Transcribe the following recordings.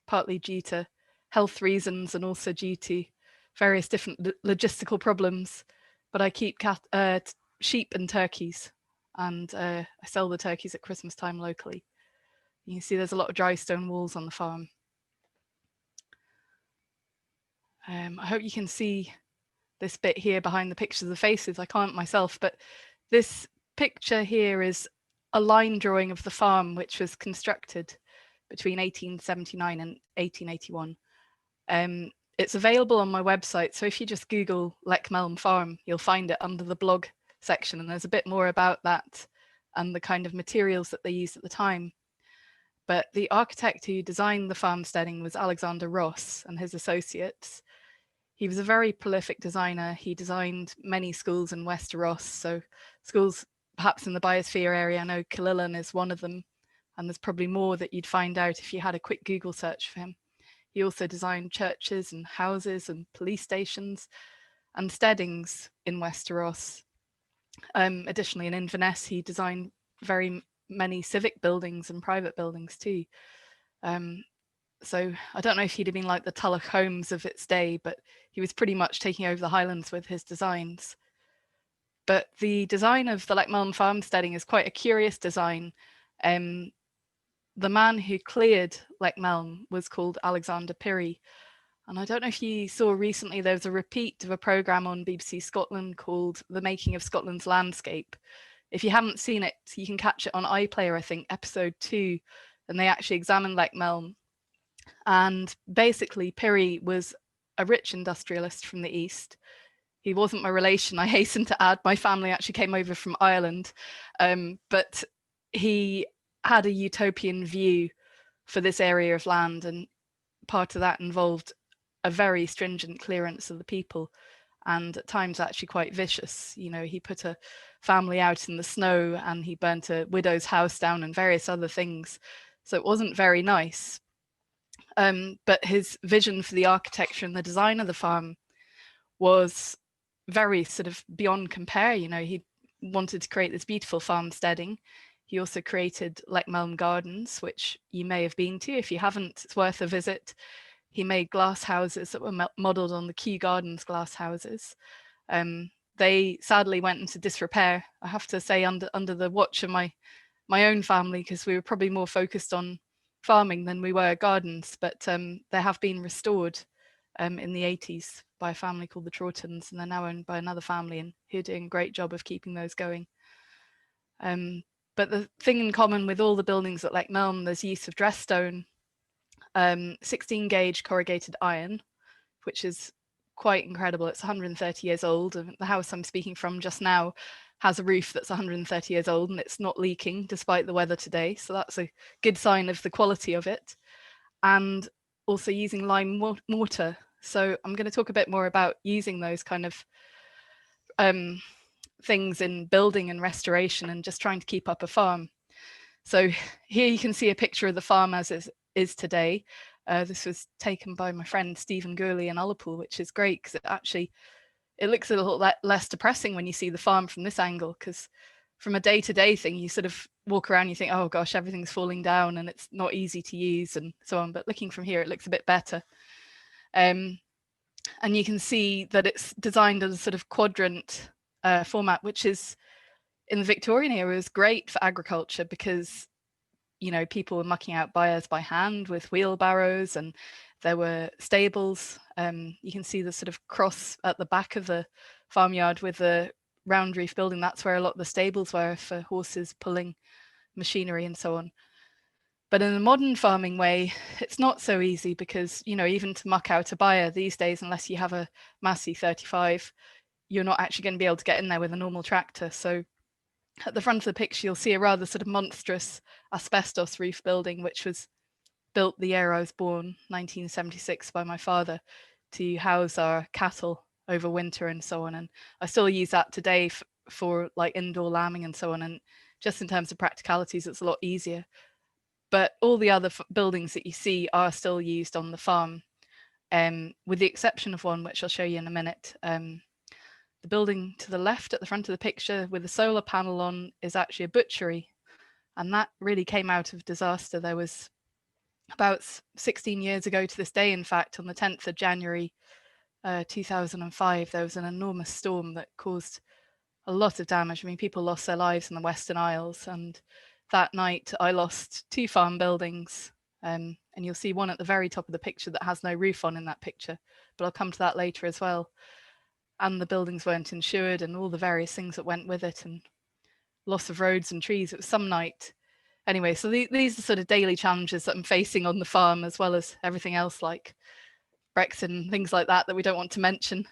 partly due to health reasons and also due to various different logistical problems. But I keep sheep and turkeys, and I sell the turkeys at Christmas time locally. You can see there's a lot of dry stone walls on the farm. I hope you can see this bit here behind the pictures of the faces. I can't myself, but this picture here is a line drawing of the farm, which was constructed between 1879 and 1881. It's available on my website, so if you just Google Leckmelm Farm, you'll find it under the blog section, and there's a bit more about that and the kind of materials that they used at the time. But the architect who designed the farmsteading was Alexander Ross and his associates. He was a very prolific designer. He designed many schools in Wester Ross, so schools perhaps in the Biosphere area. I know Killillan is one of them, and there's probably more that you'd find out if you had a quick Google search for him. He also designed churches and houses and police stations and steadings in Wester Ross. Additionally, in Inverness, he designed very many civic buildings and private buildings too. So I don't know if he'd have been like the Tulloch Holmes of its day, but he was pretty much taking over the Highlands with his designs. But the design of the Leckmelm farmsteading is quite a curious design. The man who cleared Leckmelm was called Alexander Pirrie. And I don't know if you saw recently, there was a repeat of a programme on BBC Scotland called The Making of Scotland's Landscape. If you haven't seen it, you can catch it on iPlayer, I think, episode 2, and they actually examine Leckmelm. And basically, Pirrie was a rich industrialist from the East. He wasn't my relation, I hasten to add. My family actually came over from Ireland, but he had a utopian view for this area of land, and part of that involved a very stringent clearance of the people, and at times actually quite vicious. You know, he put a family out in the snow and he burnt a widow's house down and various other things. So it wasn't very nice. But his vision for the architecture and the design of the farm was very sort of beyond compare. You know, he wanted to create this beautiful farmsteading. He also created Leckmelm Gardens, which you may have been to. If you haven't, it's worth a visit. He made glass houses that were modelled on the Kew Gardens glass houses. They sadly went into disrepair, I have to say, under the watch of my own family, because we were probably more focused on farming than we were gardens, but they have been restored in the 80s by a family called the Traughtons, and they're now owned by another family, and who are doing a great job of keeping those going. But the thing in common with all the buildings at Leckmelm, there's use of dress stone, 16 gauge corrugated iron, which is quite incredible. It's 130 years old, and the house I'm speaking from just now has a roof that's 130 years old and it's not leaking despite the weather today. So that's a good sign of the quality of it. And also using lime mortar. So I'm going to talk a bit more about using those kind of things in building and restoration and just trying to keep up a farm. So here you can see a picture of the farm as it is today. This was taken by my friend Stephen Gurley in Ullapool, which is great because it looks a little less depressing when you see the farm from this angle, because from a day-to-day thing, you sort of walk around and you think, oh gosh, everything's falling down and it's not easy to use and so on. But looking from here, it looks a bit better. And you can see that it's designed as a sort of quadrant format, which is in the Victorian era was great for agriculture because, you know, people were mucking out byres by hand with wheelbarrows, and there were stables. You can see the sort of cross at the back of the farmyard with the round roof building. That's where a lot of the stables were for horses pulling machinery and so on. But in a modern farming way, it's not so easy because, you know, even to muck out a byre these days, unless you have a Massey 35, you're not actually going to be able to get in there with a normal tractor. So at the front of the picture, you'll see a rather sort of monstrous asbestos roof building, which was built the year I was born, 1976, by my father to house our cattle over winter and so on. And I still use that today for like indoor lambing and so on. And just in terms of practicalities, it's a lot easier. But all the other buildings that you see are still used on the farm, with the exception of one, which I'll show you in a minute. The building to the left at the front of the picture with the solar panel on is actually a butchery. And that really came out of disaster. There was about 16 years ago to this day, in fact, on the 10th of January 2005, there was an enormous storm that caused a lot of damage. I mean, people lost their lives in the Western Isles, and that night I lost 2 farm buildings. And you'll see one at the very top of the picture that has no roof on in that picture, but I'll come to that later as well. And the buildings weren't insured, and all the various things that went with it, and loss of roads and trees. It was some night. Anyway, so these are sort of daily challenges that I'm facing on the farm, as well as everything else like Brexit and things like that we don't want to mention.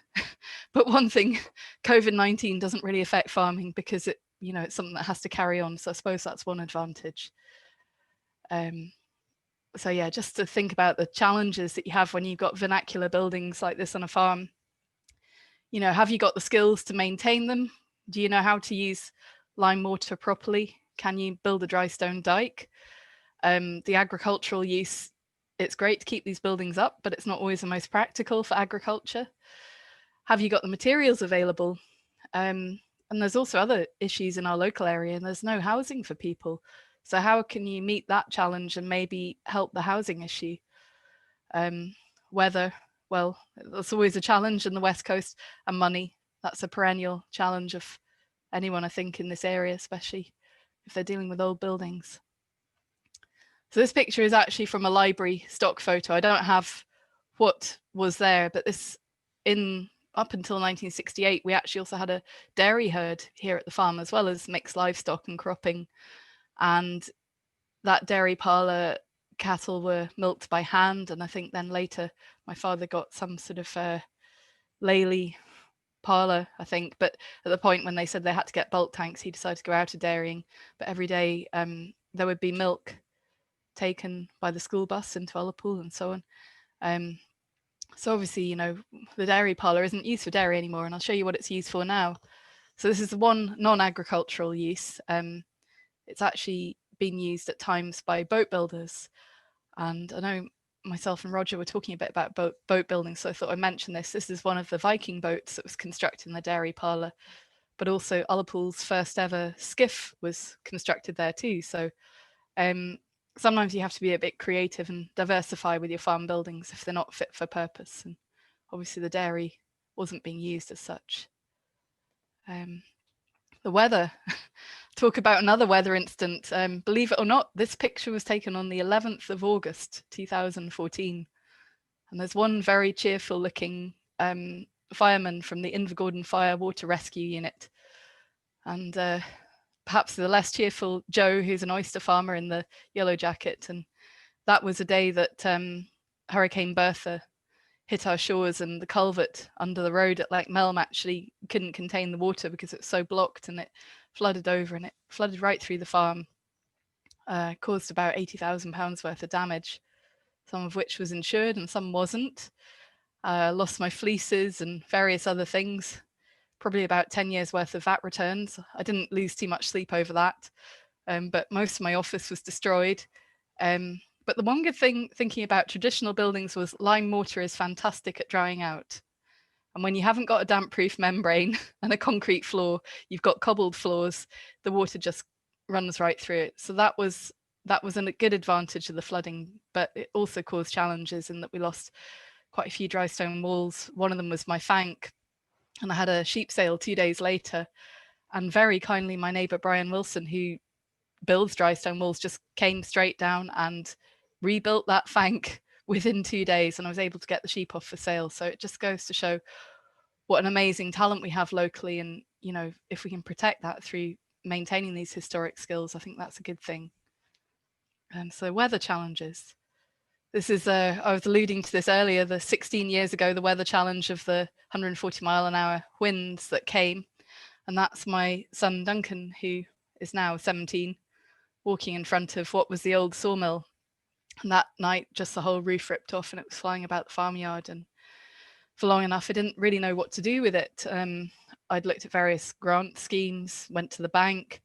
But one thing, COVID-19 doesn't really affect farming because it's something that has to carry on. So I suppose that's one advantage. So yeah, just to think about the challenges that you have when you've got vernacular buildings like this on a farm. Have you got the skills to maintain them? Do you know how to use lime mortar properly? Can you build a dry stone dike? The agricultural use, it's great to keep these buildings up, but it's not always the most practical for agriculture. Have you got the materials available? And there's also other issues in our local area, and there's no housing for people. So how can you meet that challenge and maybe help the housing issue? Weather, well, that's always a challenge in the West Coast, and money. That's a perennial challenge of anyone, I think, in this area, especially if they're dealing with old buildings. So this picture is actually from a library stock photo. I don't have what was there, but up until 1968, we actually also had a dairy herd here at the farm, as well as mixed livestock and cropping. And that dairy parlour, cattle were milked by hand. And I think then later my father got some sort of Lely parlour, I think. But at the point when they said they had to get bulk tanks, he decided to go out of dairying. But every day there would be milk taken by the school bus into Ullapool and so on. So obviously, the dairy parlour isn't used for dairy anymore, and I'll show you what it's used for now. So this is one non-agricultural use. It's actually been used at times by boat builders. And I know myself and Roger were talking a bit about boat building, so I thought I'd mention this. This is one of the Viking boats that was constructed in the dairy parlour, but also Ullapool's first ever skiff was constructed there too. So sometimes you have to be a bit creative and diversify with your farm buildings if they're not fit for purpose. And obviously the dairy wasn't being used as such. The weather. Talk about another weather incident. Believe it or not, this picture was taken on the 11th of August, 2014. And there's one very cheerful looking fireman from the Invergordon Fire Water Rescue Unit. And perhaps the less cheerful Joe, who's an oyster farmer in the yellow jacket. And that was a day that Hurricane Bertha hit our shores, and the culvert under the road at Leckmelm actually couldn't contain the water because it was so blocked, and it flooded over, and it flooded right through the farm, caused about £80,000 worth of damage, some of which was insured and some wasn't. Lost my fleeces and various other things, probably about 10 years worth of VAT returns. I didn't lose too much sleep over that, but most of my office was destroyed. But the one good thing thinking about traditional buildings was lime mortar is fantastic at drying out. And when you haven't got a damp-proof membrane and a concrete floor, you've got cobbled floors, the water just runs right through it. So that was a good advantage of the flooding, but it also caused challenges in that we lost quite a few dry stone walls. One of them was my fank, and I had a sheep sale 2 days later. And very kindly, my neighbour Brian Wilson, who builds dry stone walls, just came straight down and rebuilt that fank within 2 days, and I was able to get the sheep off for sale. So it just goes to show what an amazing talent we have locally, and if we can protect that through maintaining these historic skills, I think that's a good thing. So weather challenges. This is I was alluding to this earlier, the 16 years ago, the weather challenge of the 140-mile-an-hour winds that came, and that's my son Duncan, who is now 17, walking in front of what was the old sawmill. And that night, just the whole roof ripped off, and it was flying about the farmyard. And for long enough, I didn't really know what to do with it. I'd looked at various grant schemes, went to the bank.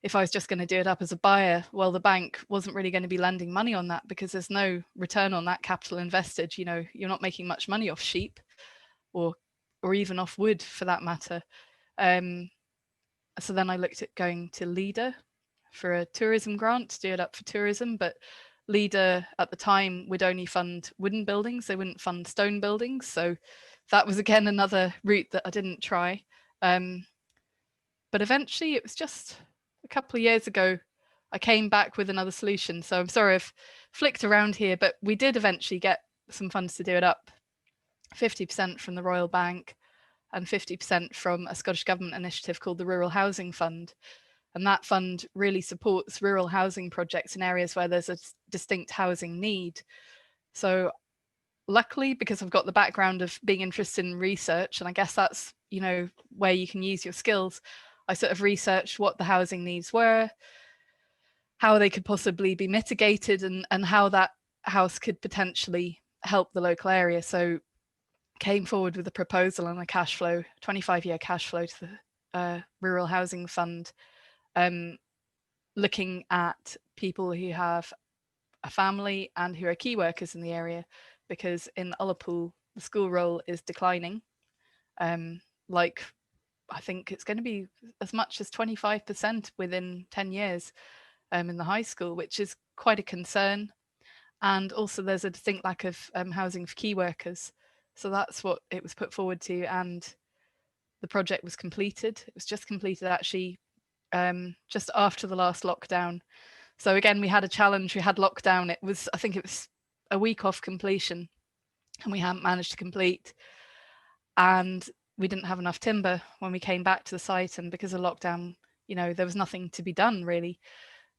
If I was just going to do it up as a buyer, well, the bank wasn't really going to be lending money on that because there's no return on that capital invested. You're not making much money off sheep or even off wood for that matter. So then I looked at going to Leader for a tourism grant to do it up for tourism, but leader at the time would only fund wooden buildings, they wouldn't fund stone buildings. So that was again another route that I didn't try. But eventually, it was just a couple of years ago, I came back with another solution. So I'm sorry I've flicked around here, but we did eventually get some funds to do it up. 50% from the Royal Bank and 50% from a Scottish Government initiative called the Rural Housing Fund. And that fund really supports rural housing projects in areas where there's a distinct housing need. So luckily, because I've got the background of being interested in research, and I guess that's, you know, where you can use your skills, I sort of researched what the housing needs were, how they could possibly be mitigated, and how that house could potentially help the local area. So came forward with a proposal on a cash flow, 25-year cash flow to the Rural Housing Fund, looking at people who have a family and who are key workers in the area, because in Ullapool, the school roll is declining. Like, I think it's going to be as much as 25% within 10 years in the high school, which is quite a concern. And also there's a distinct lack of housing for key workers. So that's what it was put forward to, and the project was completed. It was just completed actually just after the last lockdown. So again, we had a challenge, we had lockdown. It was, I think it was a week off completion, and we hadn't managed to complete. And we didn't have enough timber when we came back to the site, and because of lockdown, you know, there was nothing to be done really.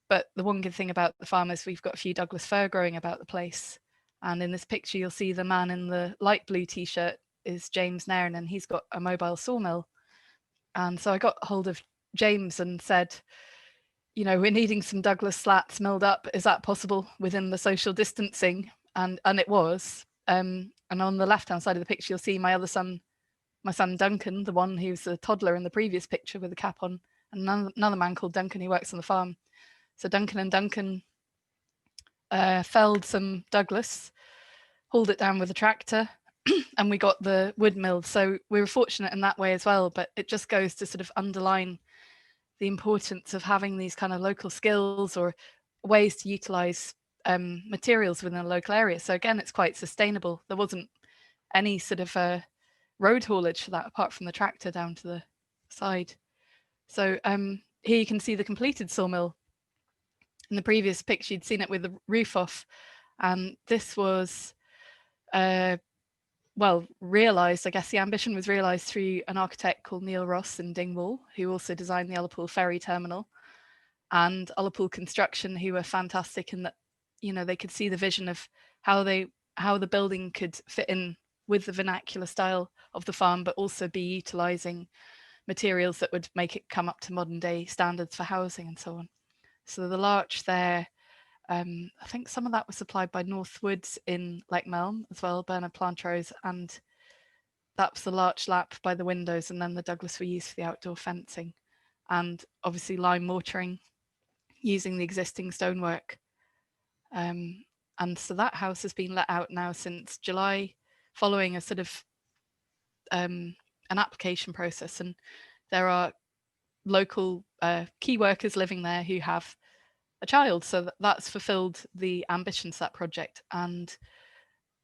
But the one good thing about the farm is we've got a few Douglas fir growing about the place. And in this picture, you'll see the man in the light blue t-shirt is James Nairn, and he's got a mobile sawmill. And so I got hold of James and said, you know, we're needing some Douglas slats milled up. Is that possible within the social distancing? And it was. And on the left-hand side of the picture, you'll see my other son, my son Duncan, the one who's a toddler in the previous picture with the cap on, and another man called Duncan who works on the farm. So Duncan and Duncan felled some Douglas, hauled it down with a tractor, and we got the wood milled. So we were fortunate in that way as well. But it just goes to sort of underline the importance of having these kind of local skills or ways to utilize materials within a local area. So again, it's quite sustainable. There wasn't any sort of road haulage for that apart from the tractor down to the side. So here you can see the completed sawmill. In the previous picture, you'd seen it with the roof off, and this was well, realised, I guess the ambition was realised through an architect called Neil Ross in Dingwall, who also designed the Ullapool ferry terminal, and Ullapool Construction, who were fantastic in that, you know, they could see the vision of how the building could fit in with the vernacular style of the farm, but also be utilising materials that would make it come up to modern day standards for housing and so on. So the larch there, I think some of that was supplied by North Woods in Leckmelm as well, Bernard Plantrose, and that was the larch lap by the windows, and then the Douglas were used for the outdoor fencing, and obviously lime mortaring using the existing stonework. And so that house has been let out now since July, following a sort of an application process, and there are local key workers living there who have a child, so that's fulfilled the ambitions of that project. And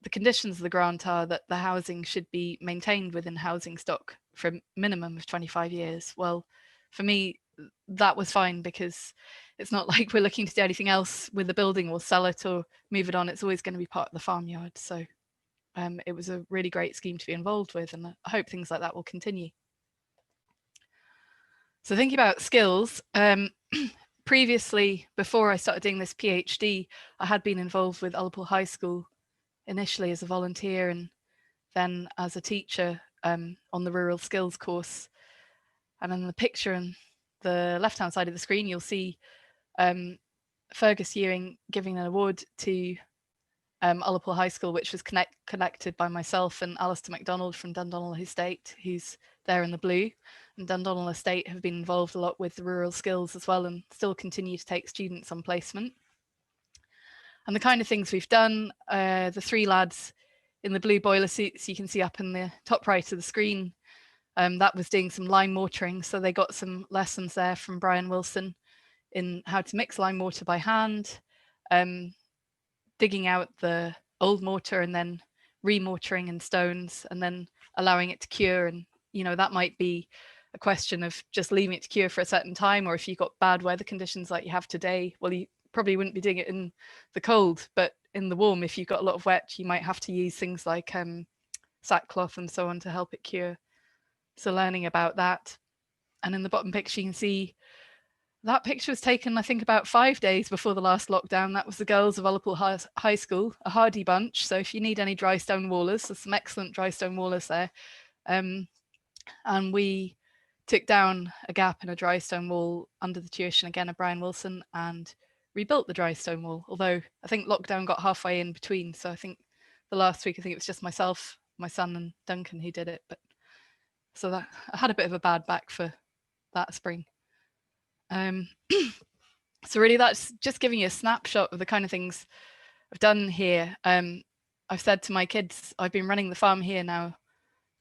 the conditions of the grant are that the housing should be maintained within housing stock for a minimum of 25 years. Well, for me, that was fine, because it's not like we're looking to do anything else with the building or sell it or move it on. It's always going to be part of the farmyard. So it was a really great scheme to be involved with, and I hope things like that will continue. So thinking about skills, previously, before I started doing this PhD, I had been involved with Ullapool High School, initially as a volunteer and then as a teacher on the rural skills course. And in the picture on the left-hand side of the screen, you'll see Fergus Ewing giving an award to Ullapool High School, which was connected by myself and Alistair MacDonald from Dundonald Estate, who's there in the blue. And Dundonald Estate have been involved a lot with the rural skills as well, and still continue to take students on placement. And the kind of things we've done, the three lads in the blue boiler suits you can see up in the top right of the screen, that was doing some lime mortaring. So they got some lessons there from Brian Wilson in how to mix lime mortar by hand. digging out the old mortar and then remortaring in stones and then allowing it to cure. And that might be a question of just leaving it to cure for a certain time, or if you've got bad weather conditions like you have today, well, you probably wouldn't be doing it in the cold, but in the warm, if you've got a lot of wet, you might have to use things like sackcloth and so on to help it cure. So learning about that. And in the bottom picture, you can see that picture was taken, I think, about 5 days before the last lockdown. That was the girls of Ullapool High School, a hardy bunch. So if you need any dry stone wallers, there's some excellent dry stone wallers there. And we took down a gap in a dry stone wall under the tuition again of Brian Wilson and rebuilt the dry stone wall. Although I think lockdown got halfway in between. So I think the last week, I think it was just myself, my son and Duncan who did it. But so that I had a bit of a bad back for that spring. So really that's just giving you a snapshot of the kind of things I've done here. I've said to my kids, I've been running the farm here now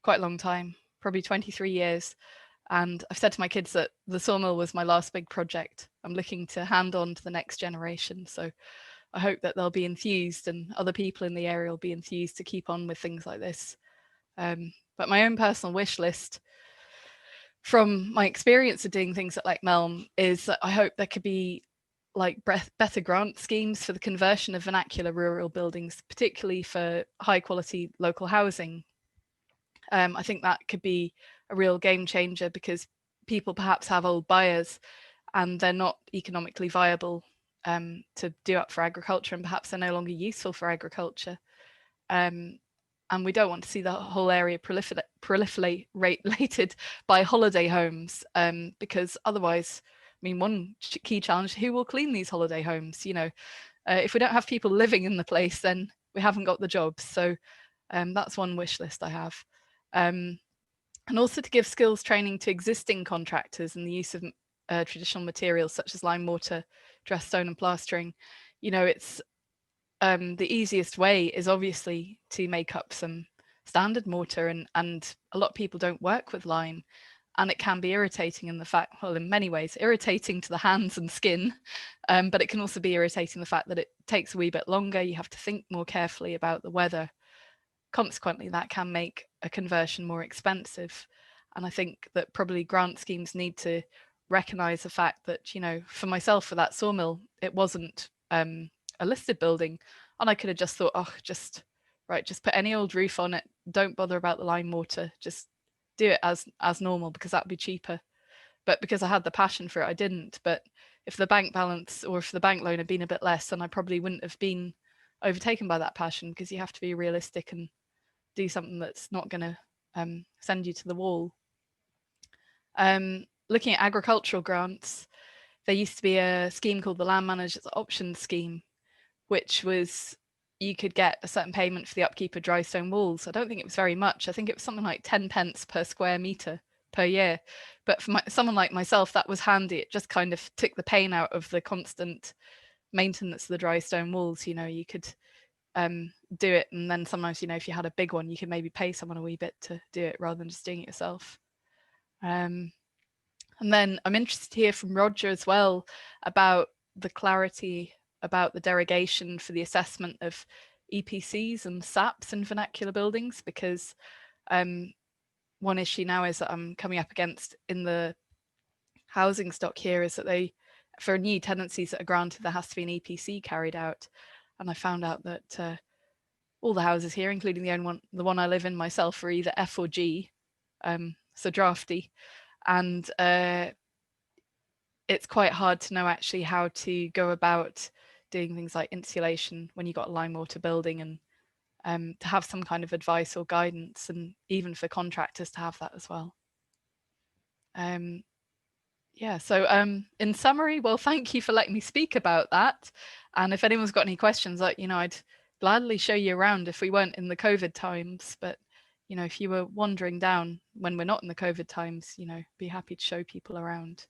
quite a long time, probably 23 years. And I've said to my kids that the sawmill was my last big project. I'm looking to hand on to the next generation. So I hope that they'll be enthused and other people in the area will be enthused to keep on with things like this. But my own personal wish list from my experience of doing things at Leckmelm is that I hope there could be like better grant schemes for the conversion of vernacular rural buildings, particularly for high quality local housing. I think that could be a real game changer because people perhaps have old buyers and they're not economically viable to do up for agriculture, and perhaps they're no longer useful for agriculture. And we don't want to see the whole area proliferated by holiday homes, because otherwise, I mean, one key challenge, who will clean these holiday homes? If we don't have people living in the place, then we haven't got the jobs. So that's one wish list I have. And also to give skills training to existing contractors in the use of traditional materials such as lime mortar, dressed stone and plastering. It's the easiest way is obviously to make up some standard mortar, and a lot of people don't work with lime, and it can be irritating in the fact, well, in many ways, irritating to the hands and skin, but it can also be irritating the fact that it takes a wee bit longer. You have to think more carefully about the weather. Consequently, that can make a conversion more expensive. And I think that probably grant schemes need to recognise the fact that, for myself, for that sawmill, it wasn't a listed building, and I could have just thought, just put any old roof on it, don't bother about the lime mortar, just do it as normal because that'd be cheaper. But because I had the passion for it, I didn't. But if the bank balance or if the bank loan had been a bit less, then I probably wouldn't have been overtaken by that passion, because you have to be realistic and do something that's not going to send you to the wall. Looking at agricultural grants, there used to be a scheme called the Land Managers Options Scheme, which was you could get a certain payment for the upkeep of dry stone walls. I don't think it was very much. I think it was something like 10 pence per square metre per year. But for someone like myself, that was handy. It just kind of took the pain out of the constant maintenance of the dry stone walls. You could do it, and then sometimes, if you had a big one, you could maybe pay someone a wee bit to do it rather than just doing it yourself. And then I'm interested to hear from Roger as well about the clarity about the derogation for the assessment of EPCs and SAPs in vernacular buildings, because one issue now is that I'm coming up against in the housing stock here is that for new tenancies that are granted, there has to be an EPC carried out. And I found out that all the houses here, including the one I live in myself, are either F or G, so drafty. And it's quite hard to know actually how to go about doing things like insulation when you've got a lime mortar building, and to have some kind of advice or guidance, and even for contractors to have that as well. So in summary, well, thank you for letting me speak about that. And if anyone's got any questions, I'd gladly show you around if we weren't in the COVID times. But, if you were wandering down when we're not in the COVID times, be happy to show people around.